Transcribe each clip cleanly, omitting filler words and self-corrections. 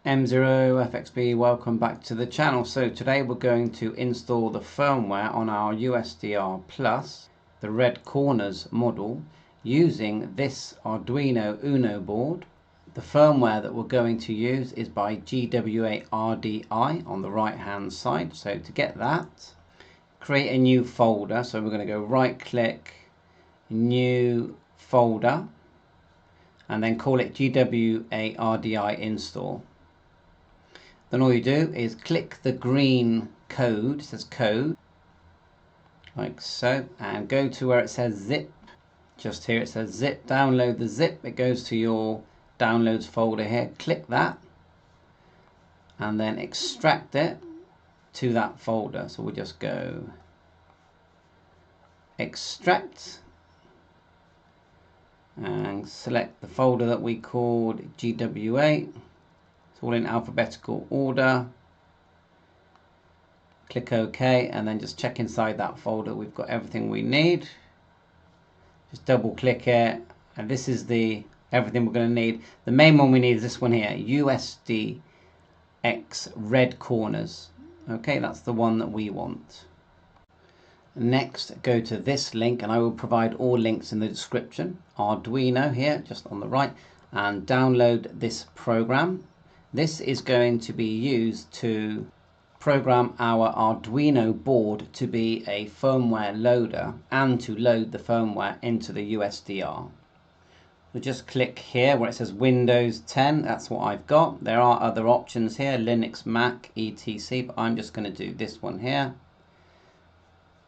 M0FXB, welcome back to the channel. So today we're going to install the firmware on our USDR Plus, the red corners model, using this Arduino Uno board. The firmware that we're going to use is by GWRDI on the right hand side. So to get that, create a new folder. So we're going to go right click, new folder, and then call it GWRDI install. Then all you do is click the green code, it says code, like so, and go to where it says zip. Just here it says zip, download the zip, it goes to your downloads folder here, click that, and then extract it to that folder. So we'll just go extract, and select the folder that we called GWA. It's all in alphabetical order. Click OK, and then just check inside that folder. We've got everything we need. Just double click it, and this is the everything we're going to need. The main one we need is this one here, USDX red corners. Okay, that's the one that we want. Next, go to this link, and I will provide all links in the description. Arduino here, just on the right, and download this program. This is going to be used to program our Arduino board to be a firmware loader and to load the firmware into the USDR. So just click here where it says Windows 10, that's what I've got. There are other options here, Linux, Mac, etc, but I'm just going to do this one here.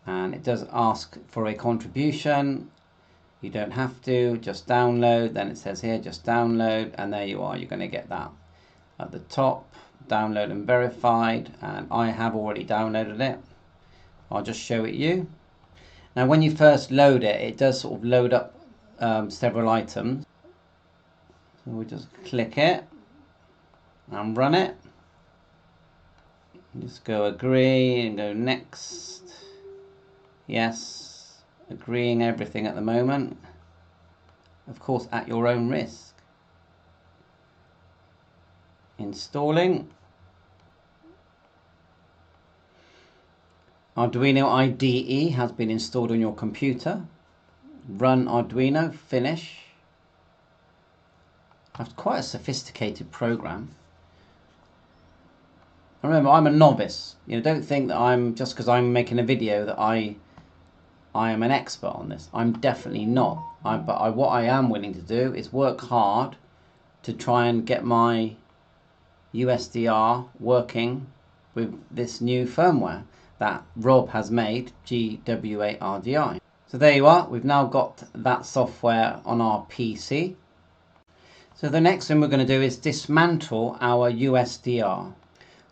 And it does ask for a contribution. You don't have to, just download. Then it says here, just download, and there you are, you're going to get that. At the top, download and verified, and I have already downloaded it. I'll just show it you. Now when you first load it, it does sort of load up several items. So we'll just click it and run it. Just go agree and go next. Yes, agreeing everything at the moment. Of course, at your own risk. Installing. Arduino IDE has been installed on your computer. Run Arduino, finish. That's quite a sophisticated program. Remember, I'm a novice. Don't think that I'm, just because I'm making a video, that I am an expert on this. I'm definitely not. What I am willing to do is work hard to try and get my USDR working with this new firmware that Rob has made, GWRDI. So there you are, we've now got that software on our PC. So the next thing we're going to do is dismantle our USDR.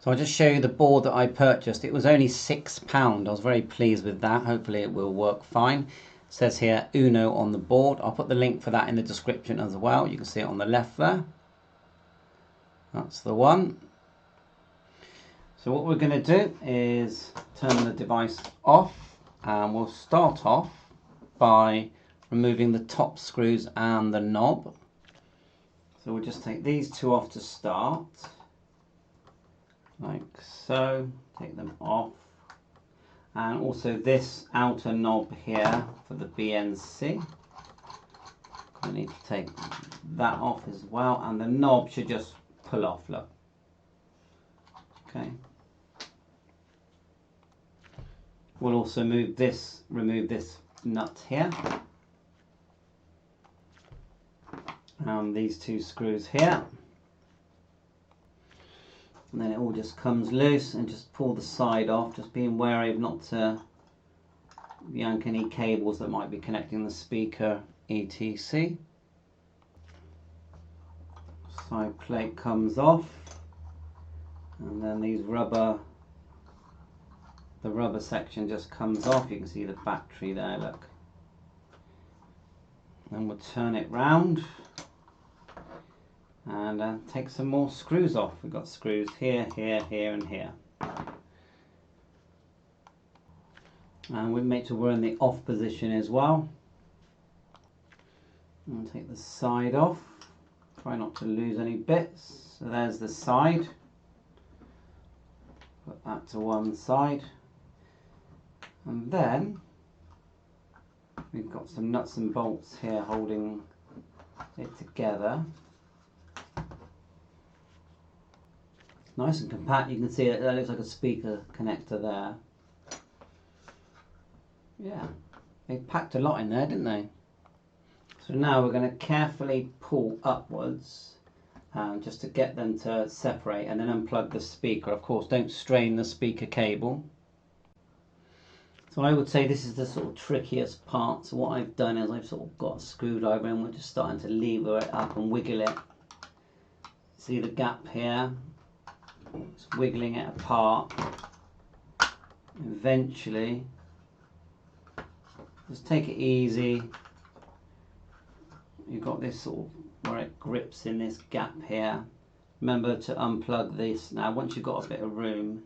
So I'll just show you the board that I purchased. It was only £6. I was very pleased with that. Hopefully it will work fine. It says here Uno on the board. I'll put the link for that in the description as well. You can see it on the left there. That's the one. So what we're going to do is turn the device off, and we'll start off by removing the top screws and the knob. So we'll just take these two off to start, like so. Take them off, and also this outer knob here for the BNC. I need to take that off as well, and the knob should just pull off, look. Okay. We'll also remove this nut here. And these two screws here. And then it all just comes loose, and just pull the side off, just being wary of not to yank any cables that might be connecting the speaker, etc. Side plate comes off, and then the rubber section just comes off. You can see the battery there, look. Then we'll turn it round and take some more screws off. We've got screws here, here, here and here. And we'll make sure we're in the off position as well. And take the side off. try not to lose any bits. So there's the side. Put that to one side. And then we've got some nuts and bolts here holding it together. Nice and compact. You can see it, that looks like a speaker connector there. Yeah, they packed a lot in there, didn't they? So now we're going to carefully pull upwards just to get them to separate, and then unplug the speaker. Of course, don't strain the speaker cable. So I would say this is the sort of trickiest part. So what I've done is I've sort of got a screwdriver and we're just starting to lever it up and wiggle it. See the gap here? Just wiggling it apart. Eventually, just take it easy. You've got this sort of where it grips in this gap here. Remember to unplug this. Now once you've got a bit of room,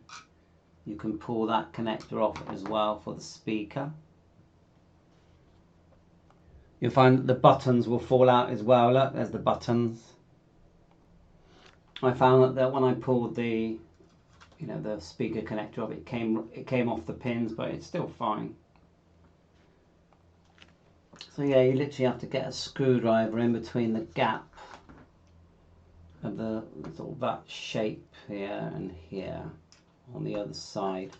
you can pull that connector off as well for the speaker. You'll find that the buttons will fall out as well. Look, there's the buttons. I found that when I pulled the the speaker connector off, it came off the pins, but it's still fine. So yeah, you literally have to get a screwdriver in between the gap of the sort of that shape here and here on the other side,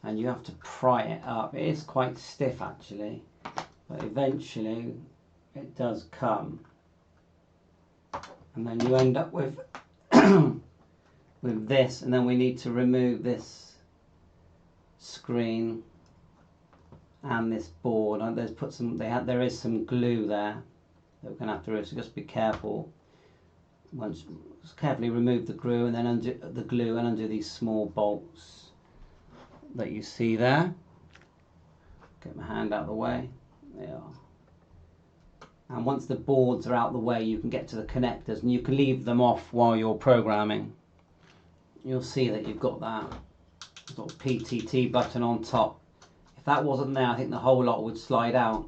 and you have to pry it up. It is quite stiff actually, but eventually it does come, and then you end up with with this, and then we need to remove this screen and this board. And there is some glue there that we're going to have to remove, so just be careful. Just carefully remove the glue, and then undo the glue and undo these small bolts that you see there. Get my hand out of the way. They are. And once the boards are out of the way, you can get to the connectors, and you can leave them off while you're programming. You'll see that you've got that sort of PTT button on top. If that wasn't there, I think the whole lot would slide out.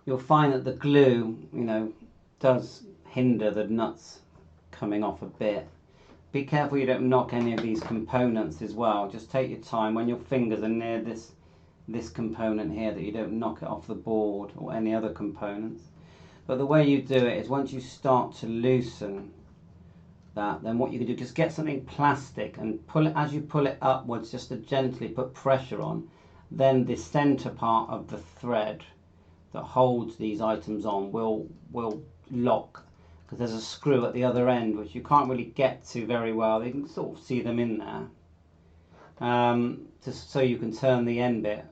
You'll find that the glue, does hinder the nuts coming off a bit. Be careful you don't knock any of these components as well. Just take your time when your fingers are near this component here, that you don't knock it off the board or any other components. But the way you do it is once you start to loosen that, then what you can do, just get something plastic and pull it. As you pull it upwards, just to gently put pressure on, then the center part of the thread that holds these items on will lock, because there's a screw at the other end which you can't really get to very well. You can sort of see them in there, just so you can turn the end bit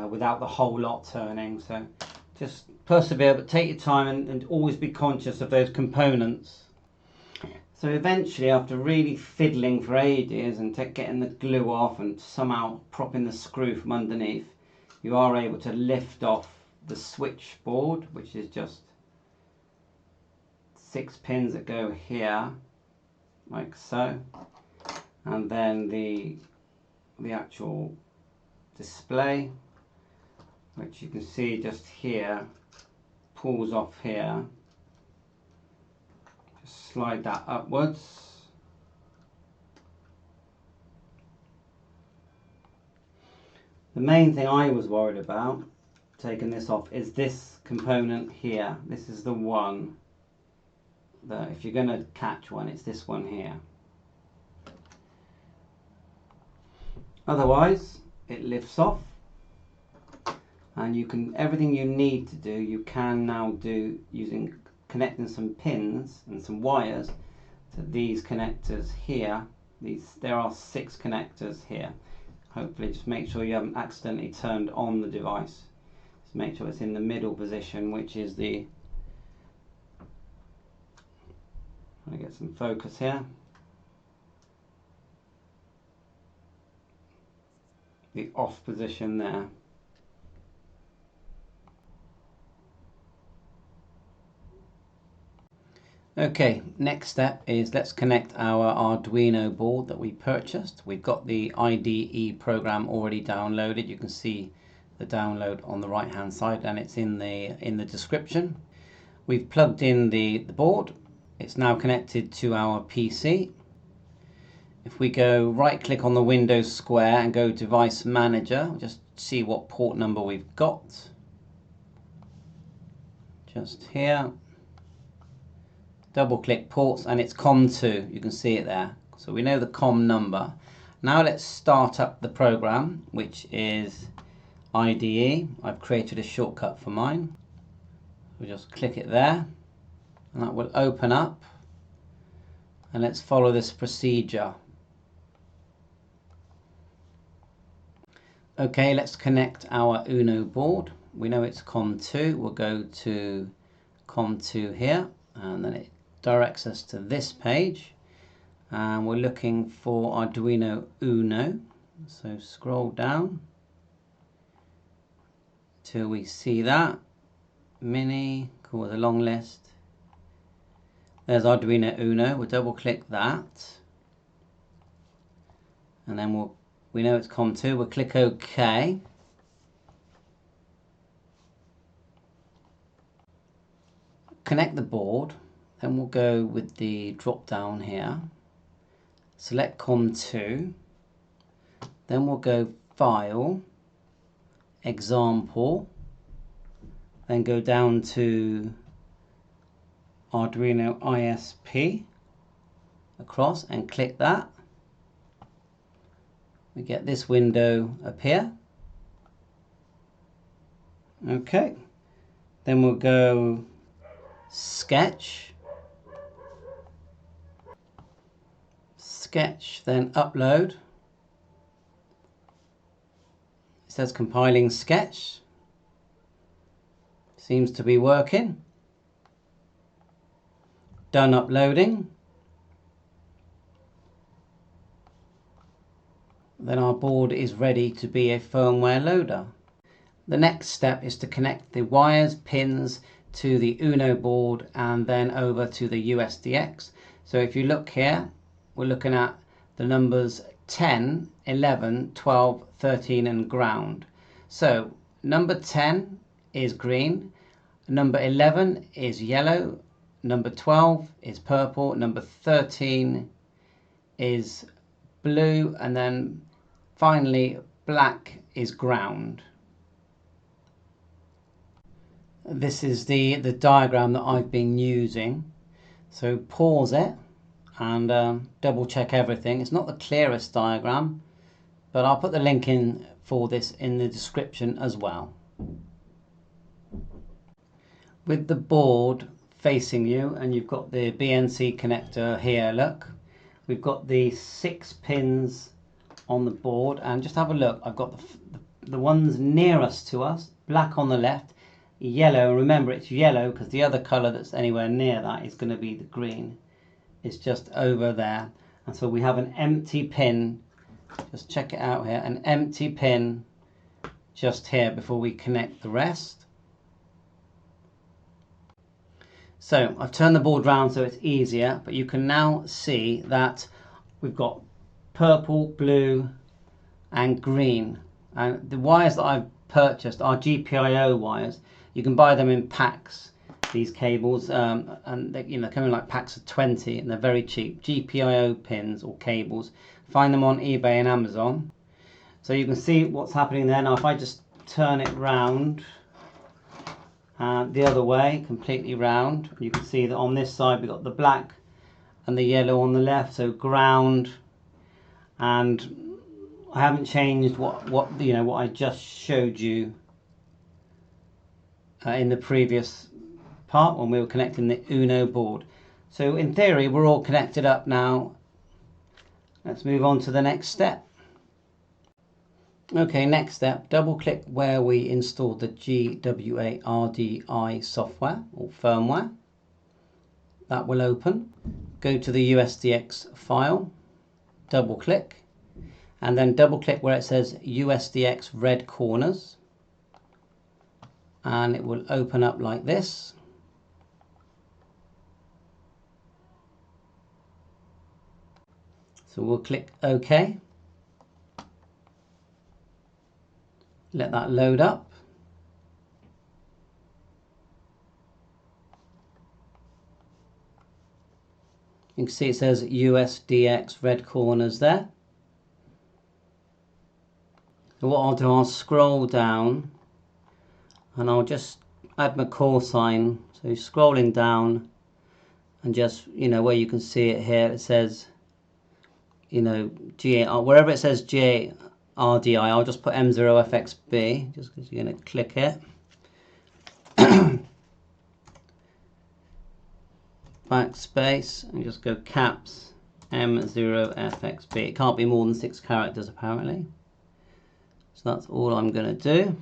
without the whole lot turning. So just persevere, but take your time, and always be conscious of those components. So eventually, after really fiddling for ages and getting the glue off and somehow propping the screw from underneath, you are able to lift off the switchboard, which is just 6 pins that go here, like so, and then the actual display, which you can see just here, pulls off here. Just slide that upwards. The main thing I was worried about taking this off is this component here. This is the one that, if you're going to catch one, it's this one here. Otherwise it lifts off, and you can, everything you need to do, you can now do using connecting some pins and some wires to these connectors here. There are 6 connectors here. Hopefully just make sure you haven't accidentally turned on the device. Just make sure it's in the middle position, which is the, I'm going to get some focus here, the off position there. Okay, next step is let's connect our Arduino board that we purchased. We've got the IDE program already downloaded. You can see the download on the right hand side, and it's in the description. We've plugged in the board. It's now connected to our PC. If we go right click on the Windows square and go Device Manager, just see what port number we've got. Just here. Double click ports and it's COM2. You can see it there. So we know the COM number. Now let's start up the program, which is IDE. I've created a shortcut for mine. We'll just click it there and that will open up, and let's follow this procedure. Okay, let's connect our UNO board. We know it's COM2. We'll go to COM2 here, and then it directs us to this page, and we're looking for Arduino Uno. So scroll down till we see that mini. Cool, with a long list. There's Arduino Uno. We'll double click that, and then we know it's COM2. We'll click OK. Connect the board. Then we'll go with the drop down here. Select COM2. Then we'll go File, Example. Then go down to Arduino ISP across and click that. We get this window appear. Okay. Then we'll go Sketch. Sketch, then Upload. It says compiling sketch. Seems to be working. Done uploading. Then our board is ready to be a firmware loader. The next step is to connect the wires, pins to the UNO board and then over to the USDX. So if you look here, we're looking at the numbers 10, 11, 12, 13 and ground. So number 10 is green, number 11 is yellow, number 12 is purple, number 13 is blue, and then finally black is ground. This is the diagram that I've been using. So pause it and double check everything. It's not the clearest diagram, but I'll put the link in for this in the description as well. With the board facing you, and you've got the BNC connector here, look, we've got the 6 pins on the board, and just have a look. I've got the ones nearest to us, black on the left, yellow. Remember, it's yellow because the other color that's anywhere near that is going to be the green. It's just over there. And so we have an empty pin. Just check it out here, an empty pin just here before we connect the rest. So I've turned the board round so it's easier, but you can now see that we've got purple, blue and green. And the wires that I've purchased are GPIO wires. You can buy them in packs, these cables, and they, come in like packs of 20, and they're very cheap. GPIO pins or cables. Find them on eBay and Amazon. So you can see what's happening there. Now if I just turn it round the other way, completely round, you can see that on this side we've got the black and the yellow on the left, so ground. And I haven't changed what I just showed you in the previous part when we were connecting the UNO board. So in theory we're all connected up now. Let's move on to the next step. Okay, next step, double click where we installed the GWRDI software or firmware. That will open. Go to the USDX file, double click, and then double click where it says USDX red corners, and it will open up like this. So we'll click OK. Let that load up. You can see it says USDX red corners there. So what I'll do, I'll scroll down and I'll just add my call sign. So scrolling down and just, you know, where you can see it here, it says, you know, wherever it says GWRDI, I'll just put M0FXB just because you're going to click it. Backspace and just go caps M0FXB. It can't be more than 6 characters apparently. So that's all I'm going to do.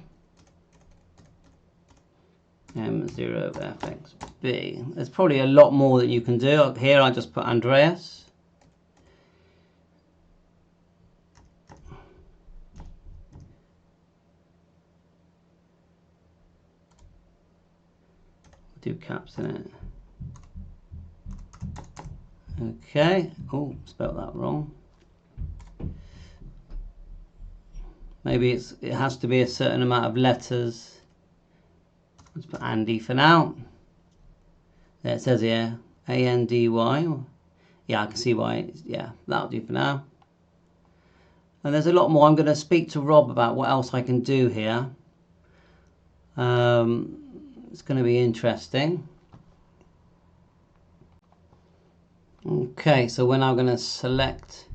M0FXB. There's probably a lot more that you can do. Here I just put Andreas. Do caps in it. Okay. Oh, spelled that wrong. Maybe it has to be a certain amount of letters. Let's put Andy for now. There it says here ANDY. Yeah, I can see why. Yeah, that'll do for now. And there's a lot more. I'm going to speak to Rob about what else I can do here. It's going to be interesting. Okay, so we're now going to select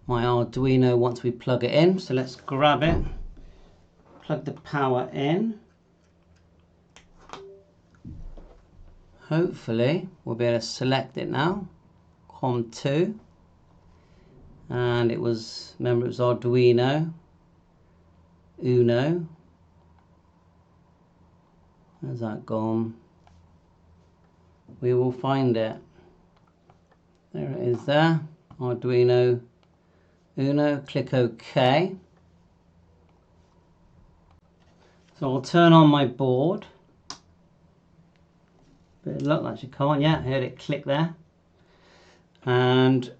my Arduino once we plug it in. So let's grab it, plug the power in. Hopefully we'll be able to select it now. COM2. And it was, remember it was Arduino Uno. Where's that gone? We will find it. There it is there. Arduino Uno. Click OK. So I'll turn on my board. Bit of luck, that should come on. Yeah, I heard it click there. And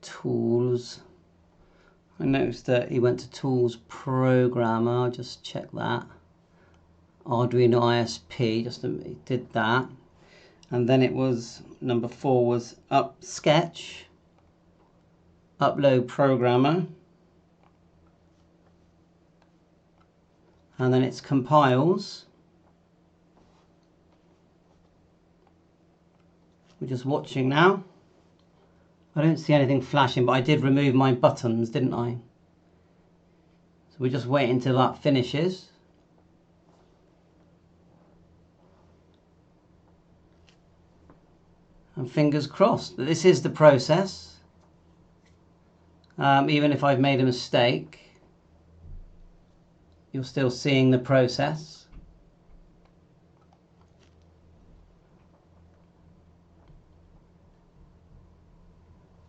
tools. I noticed that he went to tools programmer. I'll just check that. Arduino ISP, just did that. And then it was number 4 was sketch, upload programmer. And then it's compiles. We're just watching now. I don't see anything flashing, but I did remove my buttons, didn't I? So we just wait until that finishes. And fingers crossed that this is the process. Even if I've made a mistake, you're still seeing the process.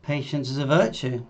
Patience is a virtue.